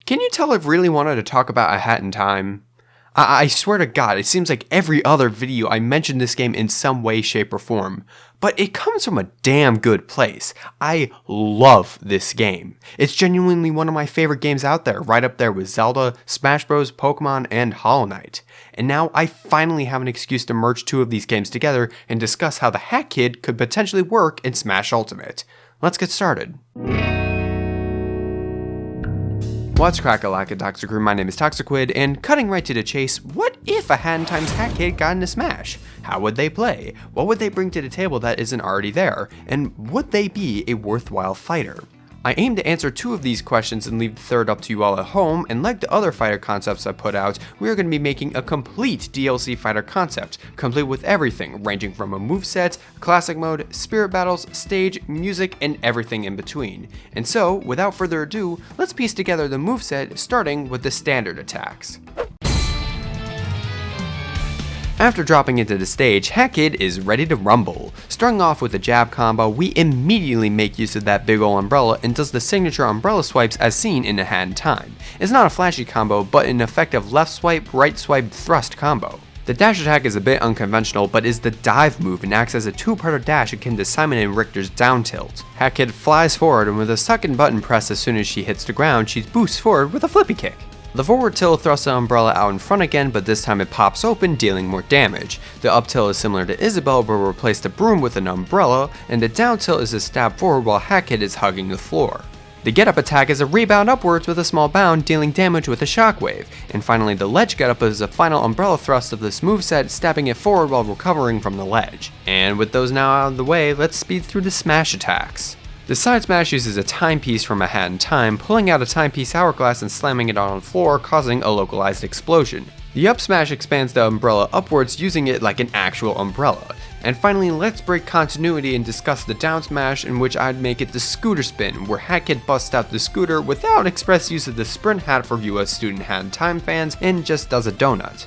Can you tell I've really wanted to talk about A Hat in Time? I swear to God, it seems like every other video I mention this game in some way, shape, or form. But it comes from a damn good place. I love this game. It's genuinely one of my favorite games out there, right up there with Zelda, Smash Bros, Pokemon, and Hollow Knight. And now I finally have an excuse to merge two of these games together and discuss how the Hat Kid could potentially work in Smash Ultimate. Let's get started. What's crack-a-lack-a, Toxic Crew? My name is Toxiquid, and cutting right to the chase, what if a Hat in Time's Hat Kid got into Smash? How would they play? What would they bring to the table that isn't already there? And would they be a worthwhile fighter? I aim to answer two of these questions and leave the third up to you all at home, and like the other fighter concepts I put out, we are going to be making a complete DLC fighter concept, complete with everything, ranging from a moveset, classic mode, spirit battles, stage, music, and everything in between. And so, without further ado, let's piece together the moveset, starting with the standard attacks. After dropping into the stage, Hat Kid is ready to rumble. Starting off with a jab combo, we immediately make use of that big ol' umbrella and does the signature umbrella swipes as seen in A Hat in Time. It's not a flashy combo, but an effective left swipe, right swipe, thrust combo. The dash attack is a bit unconventional, but is the dive move and acts as a two-parter dash akin to Simon and Richter's down tilt. Hat Kid flies forward, and with a second button pressed as soon as she hits the ground, she boosts forward with a flippy kick. The forward tilt thrusts the umbrella out in front again, but this time it pops open, dealing more damage. The up tilt is similar to Isabelle, but will replace the broom with an umbrella, and the down tilt is a stab forward while Hat Kid is hugging the floor. The Getup attack is a rebound upwards with a small bound, dealing damage with a Shockwave. And finally, the ledge Getup is a final umbrella thrust of this moveset, stabbing it forward while recovering from the ledge. And with those now out of the way, let's speed through the smash attacks. The side smash uses a timepiece from A Hat in Time, pulling out a timepiece hourglass and slamming it on the floor, causing a localized explosion. The up smash expands the umbrella upwards, using it like an actual umbrella. And finally, let's break continuity and discuss the down smash, in which I'd make it the scooter spin, where Hat Kid busts out the scooter without express use of the sprint hat for US student Hat in Time fans, and just does a donut.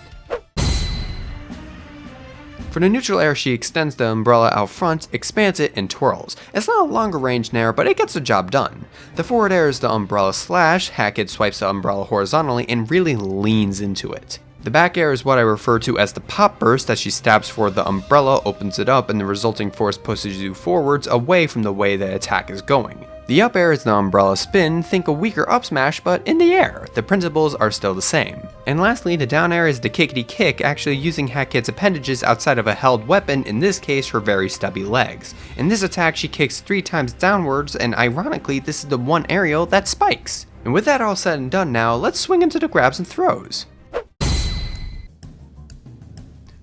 For the neutral air, she extends the umbrella out front, expands it, and twirls. It's not a longer range nair, but it gets the job done. The forward air is the umbrella slash. Hat Kid swipes the umbrella horizontally and really leans into it. The back air is what I refer to as the pop burst, as she stabs forward the umbrella, opens it up, and the resulting force pushes you forwards away from the way the attack is going. The up air is the umbrella spin, think a weaker up smash, but in the air. The principles are still the same. And lastly, the down air is the kickity kick, actually using Hat Kid's appendages outside of a held weapon, in this case her very stubby legs. In this attack she kicks 3 times downwards, and ironically this is the one aerial that spikes. And with that all said and done now, let's swing into the grabs and throws.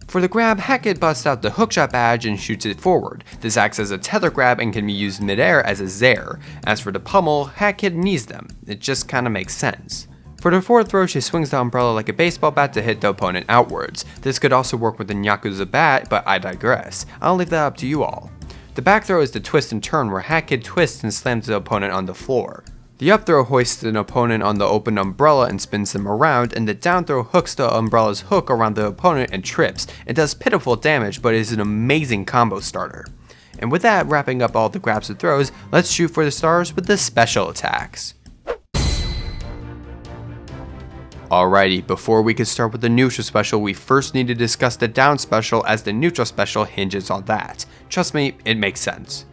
For the grab, Hat Kid busts out the hookshot badge and shoots it forward. This acts as a tether grab and can be used midair as a zair. As for the pummel, Hat Kid knees them. It just kinda makes sense. For the forward throw, she swings the umbrella like a baseball bat to hit the opponent outwards. This could also work with the Nyakuza bat, but I digress. I'll leave that up to you all. The back throw is the twist and turn, where Hat Kid twists and slams the opponent on the floor. The up throw hoists an opponent on the open umbrella and spins them around, and the down throw hooks the umbrella's hook around the opponent and trips. It does pitiful damage, but is an amazing combo starter. And with that wrapping up all the grabs and throws, let's shoot for the stars with the special attacks. Alrighty, before we can start with the neutral special, we first need to discuss the down special, as the neutral special hinges on that. Trust me, it makes sense.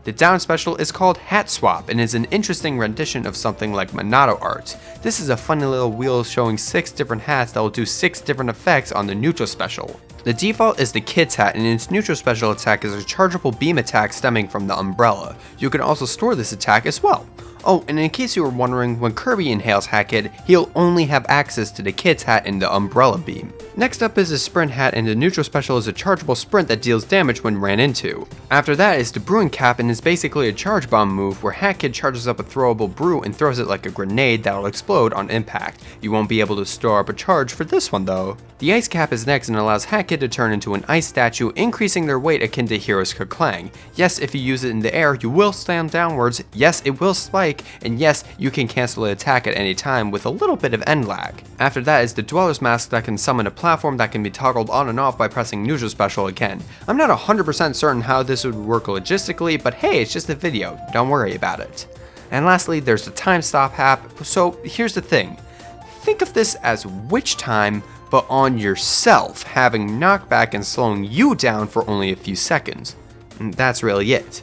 The down special is called Hat Swap and is an interesting rendition of something like Monado art. This is a funny little wheel showing 6 different hats that will do 6 different effects on the neutral special. The default is the Kid's hat, and its neutral special attack is a chargeable beam attack stemming from the umbrella. You can also store this attack as well. Oh, and in case you were wondering, when Kirby inhales Hat Kid, he'll only have access to the Kid's hat and the umbrella beam. Next up is the Sprint hat, and the neutral special is a chargeable sprint that deals damage when ran into. After that is the Brewing Cap, and is basically a charge bomb move where Hat Kid charges up a throwable brew and throws it like a grenade that will explode on impact. You won't be able to store up a charge for this one though. The Ice Cap is next and allows Hat Kid to turn into an ice statue, increasing their weight akin to Hero's Kerklang. Yes, if you use it in the air, you will slam downwards, yes, it will spike, and yes, you can cancel the attack at any time with a little bit of end lag. After that is the Dweller's Mask that can summon a platform that can be toggled on and off by pressing neutral special again. I'm not 100% certain how this would work logistically, but hey, it's just a video, don't worry about it. And lastly, there's the time stop app. So here's the thing. Think of this as witch time, but on yourself, having knockback and slowing you down for only a few seconds. And that's really it.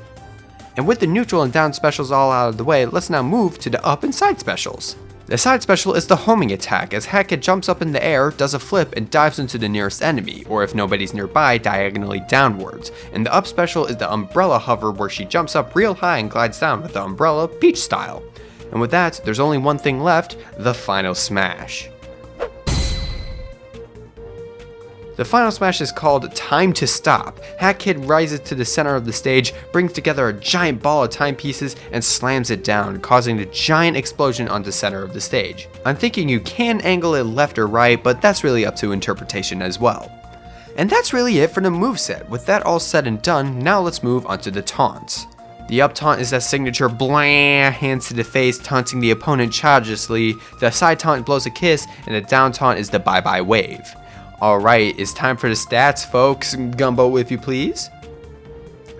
And with the neutral and down specials all out of the way, let's now move to the up and side specials. The side special is the homing attack, as Hackett jumps up in the air, does a flip, and dives into the nearest enemy, or if nobody's nearby, diagonally downwards. And the up special is the umbrella hover, where she jumps up real high and glides down with the umbrella, Peach style. And with that, there's only one thing left, the final smash. The final smash is called Time to Stop. Hat Kid rises to the center of the stage, brings together a giant ball of timepieces, and slams it down, causing a giant explosion on the center of the stage. I'm thinking you can angle it left or right, but that's really up to interpretation as well. And that's really it for the moveset. With that all said and done, now let's move on to the taunts. The up taunt is that signature blah, hands to the face, taunting the opponent childishly. The side taunt blows a kiss, and the down taunt is the bye-bye wave. Alright, it's time for the stats, folks. Gumbo, if you please.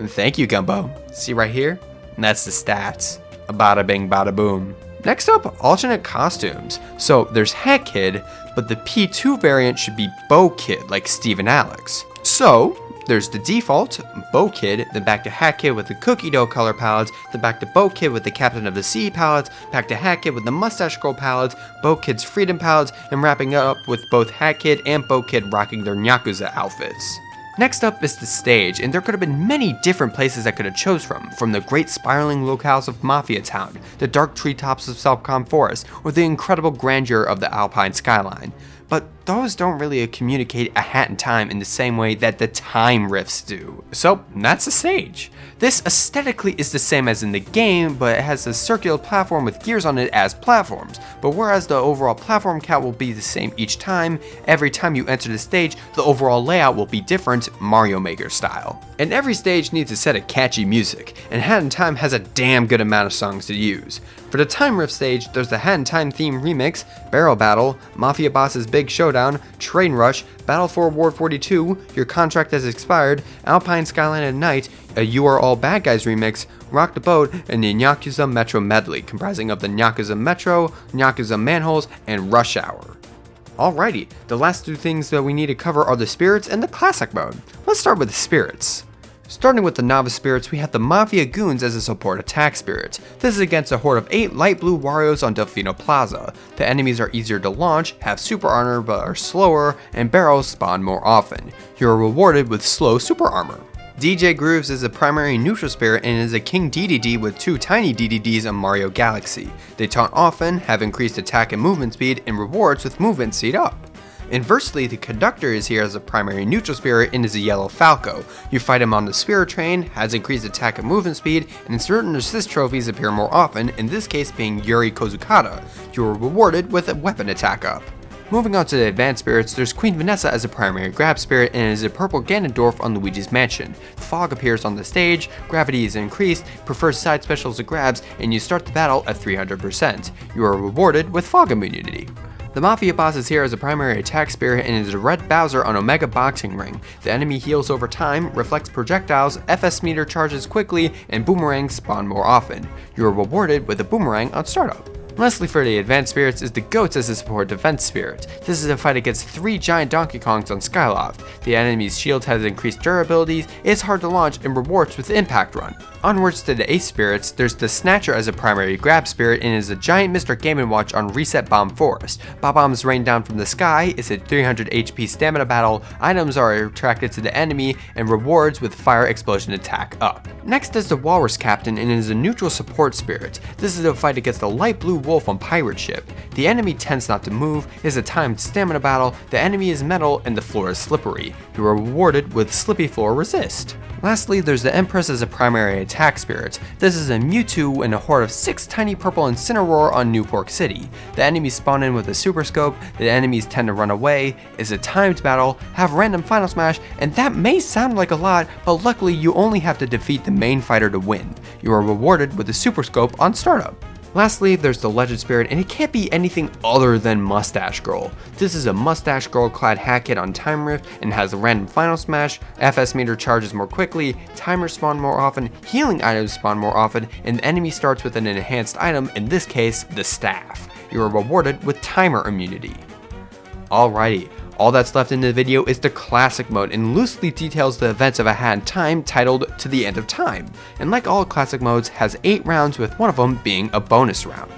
And thank you, Gumbo. See right here? And that's the stats. Bada bing, bada boom. Next up, alternate costumes. So there's Hat Kid, but the P2 variant should be Bow Kid, like Steve and Alex. So there's the default, Bow Kid, then back to Hat Kid with the cookie dough color palettes, then back to Bow Kid with the Captain of the Sea palettes, back to Hat Kid with the Mustache Girl palettes, Bow Kid's Freedom palettes, and wrapping up with both Hat Kid and Bow Kid rocking their Yakuza outfits. Next up is the stage, and there could have been many different places I could have chose from the great spiraling locales of Mafia Town, the dark treetops of Selfcom Forest, or the incredible grandeur of the Alpine skyline. But those don't really communicate a hat in time in the same way that the time rifts do. So that's the stage. This aesthetically is the same as in the game, but it has a circular platform with gears on it as platforms. But whereas the overall platform count will be the same each time, every time you enter the stage, the overall layout will be different, Mario Maker style. And every stage needs a set of catchy music, and Hat in Time has a damn good amount of songs to use. For the Time Rift stage, there's the Hat in Time theme remix, Barrel Battle, Mafia Boss's Big Showdown, Train Rush, Battle for Ward 42, Your Contract Has Expired, Alpine Skyline at Night, a You Are All Bad Guys remix, Rock the Boat, and the Yakuza Metro medley, comprising of the Yakuza Metro, Yakuza Manholes, and Rush Hour. Alrighty, the last two things that we need to cover are the spirits and the classic mode. Let's start with the spirits. Starting with the novice spirits, we have the Mafia Goons as a support attack spirit. This is against a horde of 8 light blue Warriors on Delfino Plaza. The enemies are easier to launch, have super armor but are slower, and barrels spawn more often. You are rewarded with slow super armor. DJ Grooves is a primary neutral spirit and is a King DDD with 2 tiny DDDs on Mario Galaxy. They taunt often, have increased attack and movement speed, and rewards with movement speed up. Inversely, the Conductor is here as a primary neutral spirit and is a yellow Falco. You fight him on the spirit train, has increased attack and movement speed, and certain assist trophies appear more often, in this case being Yuri Kozukata. You are rewarded with a weapon attack up. Moving on to the advanced spirits, there's Queen Vanessa as a primary grab spirit and is a purple Ganondorf on Luigi's Mansion. Fog appears on the stage, gravity is increased, prefers side specials to grabs, and you start the battle at 300%. You are rewarded with fog immunity. The Mafia Boss is here as a primary attack spirit and is a red Bowser on Omega Boxing Ring. The enemy heals over time, reflects projectiles, FS meter charges quickly, and boomerangs spawn more often. You are rewarded with a boomerang on startup. Lastly, for the advanced spirits is the Goats as a support defense spirit. This is a fight against 3 giant Donkey Kongs on Skyloft. The enemy's shield has increased durability, is hard to launch, and rewards with impact run. Onwards to the ace spirits, there's the Snatcher as a primary grab spirit and is a giant Mr. Game & Watch on Reset Bomb Forest. Bob-Bombs rain down from the sky, it's a 300 HP stamina battle, items are attracted to the enemy, and rewards with fire explosion attack up. Next is the Walrus Captain and is a neutral support spirit. This is a fight against a light blue wolf on Pirate Ship. The enemy tends not to move, it is a timed stamina battle, the enemy is metal, and the floor is slippery. You are rewarded with Slippy Floor Resist. Lastly, there's the Empress as a primary attack spirit. This is a Mewtwo and a horde of 6 tiny purple Incineroar on New Pork City. The enemies spawn in with a super scope, the enemies tend to run away, is a timed battle, have random final smash, and that may sound like a lot, but luckily you only have to defeat the main fighter to win. You are rewarded with a super scope on startup. Lastly, there's the Legend Spirit, and it can't be anything other than Mustache Girl. This is a Mustache Girl clad hack kit on Time Rift and has a random final smash, FS meter charges more quickly, timers spawn more often, healing items spawn more often, and the enemy starts with an enhanced item, in this case, the staff. You are rewarded with timer immunity. Alrighty, all that's left in the video is the classic mode and loosely details the events of a Hat in Time titled To the End of Time, and like all classic modes has 8 rounds with one of them being a bonus round.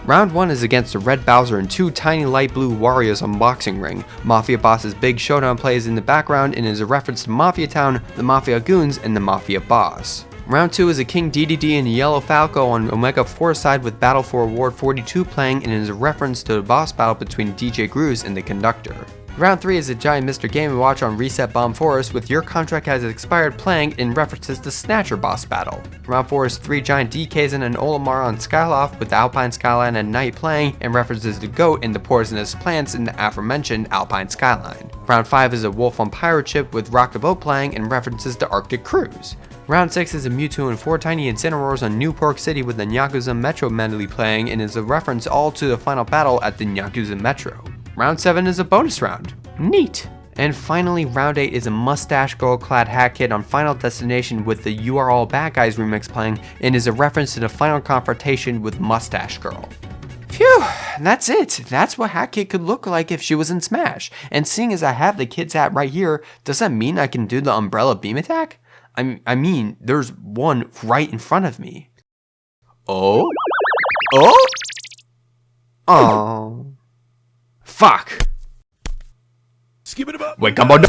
Round 1 is against a red Bowser and 2 tiny light blue Warriors on Boxing Ring. Mafia Boss's big showdown plays in the background and is a reference to Mafia Town, the Mafia Goons, and the Mafia Boss. Round 2 is a King DDD and Yellow Falco on Omega 4 side with Battle for Award 42 playing and is a reference to the boss battle between DJ Grooves and the Conductor. Round 3 is a giant Mr. Game & Watch on Reset Bomb Forest with Your Contract Has Expired playing in references to Snatcher boss battle. Round 4 is 3 giant DKs and an Olimar on Skyloft with Alpine Skyline and Night playing in references to Goat and the poisonous plants in the aforementioned Alpine Skyline. Round 5 is a Wolf on Pirate Ship with Rock the Boat playing in references to Arctic Cruise. Round 6 is a Mewtwo and 4 tiny Incineroars on New Pork City with the Nyakuza Metro medley playing and is a reference all to the final battle at the Nyakuza Metro. Round 7 is a bonus round. Neat! And finally, round 8 is a Mustache Girl clad hack kit on Final Destination with the You Are All Bad Guys remix playing and is a reference to the final confrontation with Mustache Girl. Phew, that's it. That's what Hat Kit could look like if she was in Smash. And seeing as I have the kid's hat right here, does that mean I can do the umbrella beam attack? I mean, there's one right in front of me. Oh? Oh? Oh. Fuck. Skip it up. Wait, come on.